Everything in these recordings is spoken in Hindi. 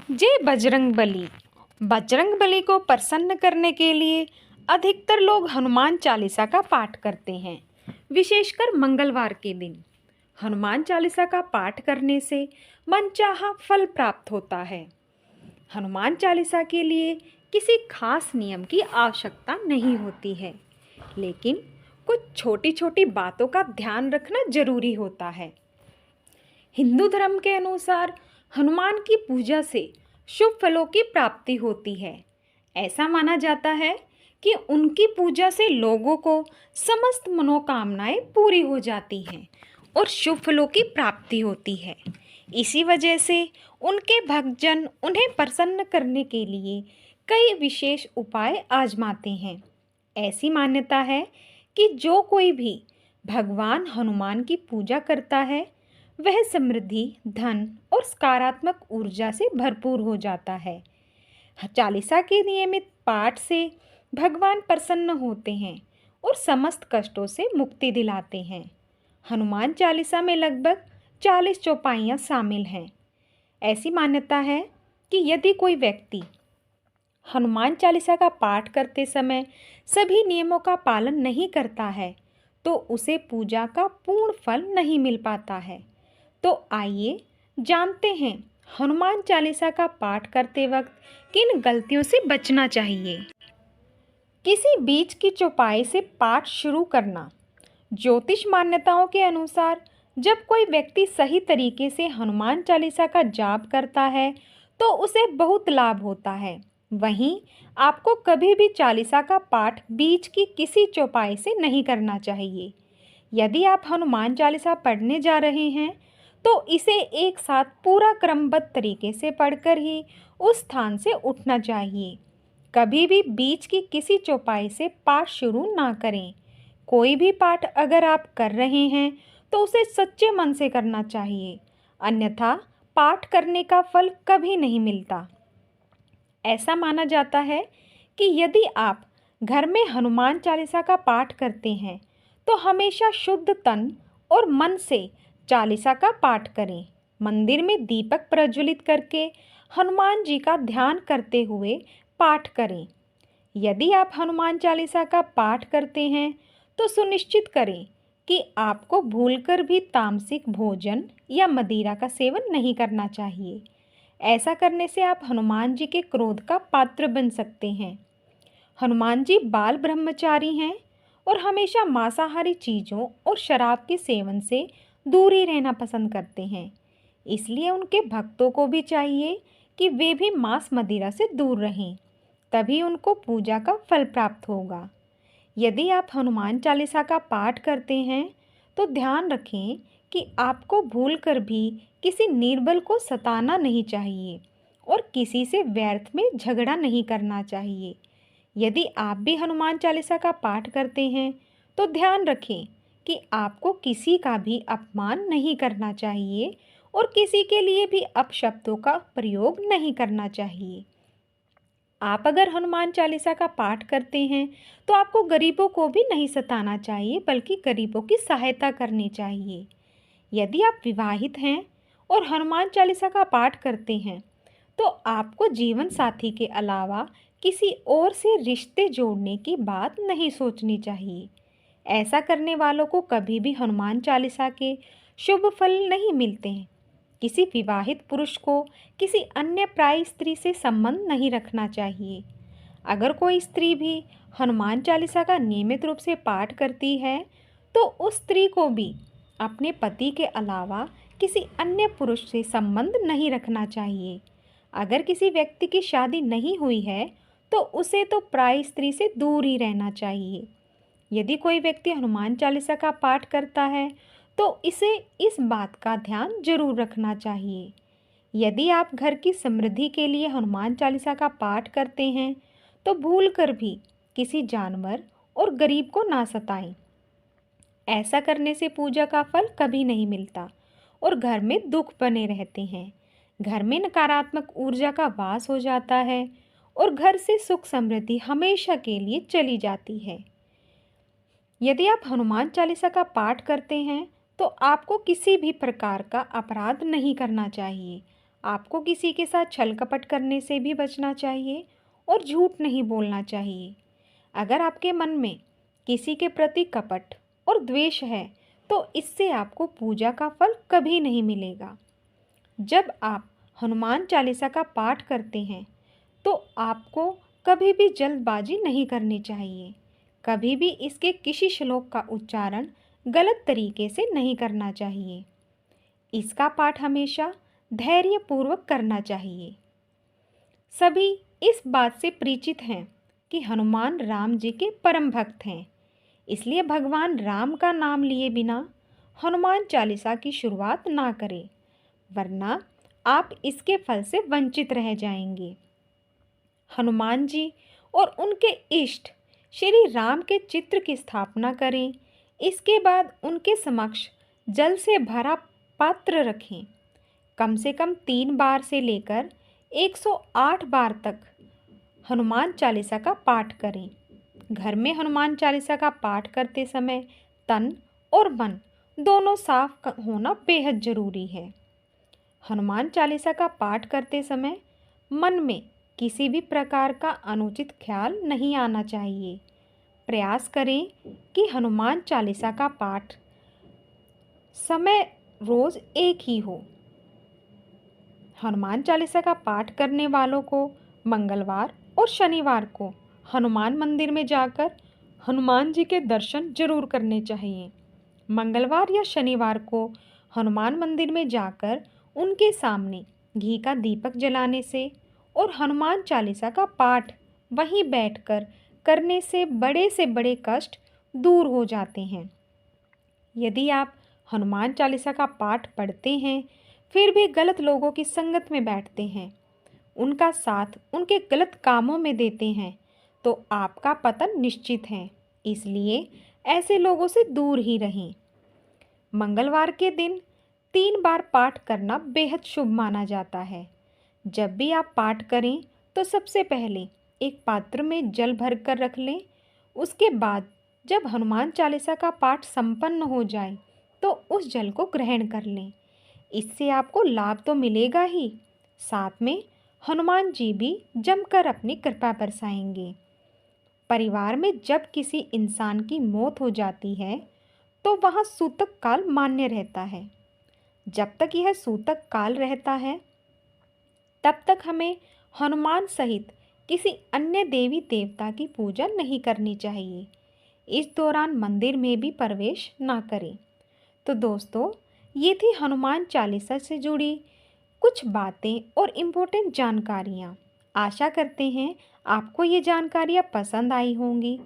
जय बजरंगबली। बजरंगबली को प्रसन्न करने के लिए अधिकतर लोग हनुमान चालीसा का पाठ करते हैं, विशेषकर मंगलवार के दिन। हनुमान चालीसा का पाठ करने से मनचाहा फल प्राप्त होता है। हनुमान चालीसा के लिए किसी खास नियम की आवश्यकता नहीं होती है, लेकिन कुछ छोटी छोटी बातों का ध्यान रखना जरूरी होता है। हिंदू धर्म के अनुसार हनुमान की पूजा से शुभ फलों की प्राप्ति होती है। ऐसा माना जाता है कि उनकी पूजा से लोगों को समस्त मनोकामनाएं पूरी हो जाती हैं और शुभ फलों की प्राप्ति होती है। इसी वजह से उनके भक्तजन उन्हें प्रसन्न करने के लिए कई विशेष उपाय आजमाते हैं। ऐसी मान्यता है कि जो कोई भी भगवान हनुमान की पूजा करता है वह समृद्धि, धन और सकारात्मक ऊर्जा से भरपूर हो जाता है। चालीसा के नियमित पाठ से भगवान प्रसन्न होते हैं और समस्त कष्टों से मुक्ति दिलाते हैं। हनुमान चालीसा में लगभग 40 चौपाइयाँ शामिल हैं। ऐसी मान्यता है कि यदि कोई व्यक्ति हनुमान चालीसा का पाठ करते समय सभी नियमों का पालन नहीं करता है तो उसे पूजा का पूर्ण फल नहीं मिल पाता है। तो आइए जानते हैं हनुमान चालीसा का पाठ करते वक्त किन गलतियों से बचना चाहिए। किसी बीच की चौपाई से पाठ शुरू करना। ज्योतिष मान्यताओं के अनुसार जब कोई व्यक्ति सही तरीके से हनुमान चालीसा का जाप करता है तो उसे बहुत लाभ होता है। वहीं आपको कभी भी चालीसा का पाठ बीच की किसी चौपाई से नहीं करना चाहिए। यदि आप हनुमान चालीसा पढ़ने जा रहे हैं तो इसे एक साथ पूरा क्रमबद्ध तरीके से पढ़कर ही उस स्थान से उठना चाहिए। कभी भी बीच की किसी चौपाई से पाठ शुरू ना करें। कोई भी पाठ अगर आप कर रहे हैं तो उसे सच्चे मन से करना चाहिए, अन्यथा पाठ करने का फल कभी नहीं मिलता। ऐसा माना जाता है कि यदि आप घर में हनुमान चालीसा का पाठ करते हैं तो हमेशा शुद्ध तन और मन से चालीसा का पाठ करें। मंदिर में दीपक प्रज्वलित करके हनुमान जी का ध्यान करते हुए पाठ करें। यदि आप हनुमान चालीसा का पाठ करते हैं तो सुनिश्चित करें कि आपको भूलकर भी तामसिक भोजन या मदिरा का सेवन नहीं करना चाहिए। ऐसा करने से आप हनुमान जी के क्रोध का पात्र बन सकते हैं। हनुमान जी बाल ब्रह्मचारी हैं और हमेशा मांसाहारी चीज़ों और शराब के सेवन से दूर ही रहना पसंद करते हैं। इसलिए उनके भक्तों को भी चाहिए कि वे भी मांस मदिरा से दूर रहें, तभी उनको पूजा का फल प्राप्त होगा। यदि आप हनुमान चालीसा का पाठ करते हैं तो ध्यान रखें कि आपको भूलकर भी किसी निर्बल को सताना नहीं चाहिए और किसी से व्यर्थ में झगड़ा नहीं करना चाहिए। यदि आप भी हनुमान चालीसा का पाठ करते हैं तो ध्यान रखें कि आपको किसी का भी अपमान नहीं करना चाहिए और किसी के लिए भी अपशब्दों का प्रयोग नहीं करना चाहिए। आप अगर हनुमान चालीसा का पाठ करते हैं तो आपको गरीबों को भी नहीं सताना चाहिए, बल्कि गरीबों की सहायता करनी चाहिए। यदि आप विवाहित हैं और हनुमान चालीसा का पाठ करते हैं तो आपको जीवन साथी के अलावा किसी और से रिश्ते जोड़ने की बात नहीं सोचनी चाहिए। ऐसा करने वालों को कभी भी हनुमान चालीसा के शुभ फल नहीं मिलते हैं। किसी विवाहित पुरुष को किसी अन्य प्राय स्त्री से संबंध नहीं रखना चाहिए। अगर कोई स्त्री भी हनुमान चालीसा का नियमित रूप से पाठ करती है तो उस स्त्री को भी अपने पति के अलावा किसी अन्य पुरुष से संबंध नहीं रखना चाहिए। अगर किसी व्यक्ति की शादी नहीं हुई है तो उसे तो प्राय स्त्री से दूर ही रहना चाहिए। यदि कोई व्यक्ति हनुमान चालीसा का पाठ करता है तो इसे इस बात का ध्यान जरूर रखना चाहिए। यदि आप घर की समृद्धि के लिए हनुमान चालीसा का पाठ करते हैं तो भूलकर भी किसी जानवर और गरीब को ना सताएं। ऐसा करने से पूजा का फल कभी नहीं मिलता और घर में दुख बने रहते हैं। घर में नकारात्मक ऊर्जा का वास हो जाता है और घर से सुख समृद्धि हमेशा के लिए चली जाती है। यदि आप हनुमान चालीसा का पाठ करते हैं तो आपको किसी भी प्रकार का अपराध नहीं करना चाहिए। आपको किसी के साथ छल कपट करने से भी बचना चाहिए और झूठ नहीं बोलना चाहिए। अगर आपके मन में किसी के प्रति कपट और द्वेष है तो इससे आपको पूजा का फल कभी नहीं मिलेगा। जब आप हनुमान चालीसा का पाठ करते हैं तो आपको कभी भी जल्दबाजी नहीं करनी चाहिए। कभी भी इसके किसी श्लोक का उच्चारण गलत तरीके से नहीं करना चाहिए। इसका पाठ हमेशा धैर्यपूर्वक करना चाहिए। सभी इस बात से परिचित हैं कि हनुमान राम जी के परम भक्त हैं, इसलिए भगवान राम का नाम लिए बिना हनुमान चालीसा की शुरुआत ना करें, वरना आप इसके फल से वंचित रह जाएंगे। हनुमान जी और उनके इष्ट श्री राम के चित्र की स्थापना करें। इसके बाद उनके समक्ष जल से भरा पात्र रखें। कम से कम 3 बार से लेकर 108 बार तक हनुमान चालीसा का पाठ करें। घर में हनुमान चालीसा का पाठ करते समय तन और मन दोनों साफ होना बेहद ज़रूरी है। हनुमान चालीसा का पाठ करते समय मन में किसी भी प्रकार का अनुचित ख्याल नहीं आना चाहिए। प्रयास करें कि हनुमान चालीसा का पाठ समय रोज़ एक ही हो। हनुमान चालीसा का पाठ करने वालों को मंगलवार और शनिवार को हनुमान मंदिर में जाकर हनुमान जी के दर्शन जरूर करने चाहिए। मंगलवार या शनिवार को हनुमान मंदिर में जाकर उनके सामने घी का दीपक जलाने से और हनुमान चालीसा का पाठ वहीं बैठकर करने से बड़े कष्ट दूर हो जाते हैं। यदि आप हनुमान चालीसा का पाठ पढ़ते हैं फिर भी गलत लोगों की संगत में बैठते हैं, उनका साथ उनके गलत कामों में देते हैं, तो आपका पतन निश्चित है। इसलिए ऐसे लोगों से दूर ही रहें। मंगलवार के दिन 3 बार पाठ करना बेहद शुभ माना जाता है। जब भी आप पाठ करें तो सबसे पहले एक पात्र में जल भर कर रख लें। उसके बाद जब हनुमान चालीसा का पाठ संपन्न हो जाए तो उस जल को ग्रहण कर लें। इससे आपको लाभ तो मिलेगा ही, साथ में हनुमान जी भी जमकर अपनी कृपा बरसाएंगे। परिवार में जब किसी इंसान की मौत हो जाती है तो वहाँ सूतक काल मान्य रहता है। जब तक यह सूतक काल रहता है तब तक हमें हनुमान सहित किसी अन्य देवी देवता की पूजा नहीं करनी चाहिए। इस दौरान मंदिर में भी प्रवेश ना करें। तो दोस्तों, ये थी हनुमान चालीसा से जुड़ी कुछ बातें और इम्पोर्टेंट जानकारियाँ। आशा करते हैं आपको ये जानकारियाँ पसंद आई होंगी।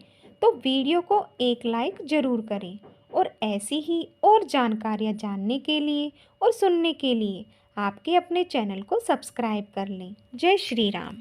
तो वीडियो को एक लाइक ज़रूर करें और ऐसी ही और जानकारियाँ जानने के लिए और सुनने के लिए आपके अपने चैनल को सब्सक्राइब कर लें। जय श्री राम।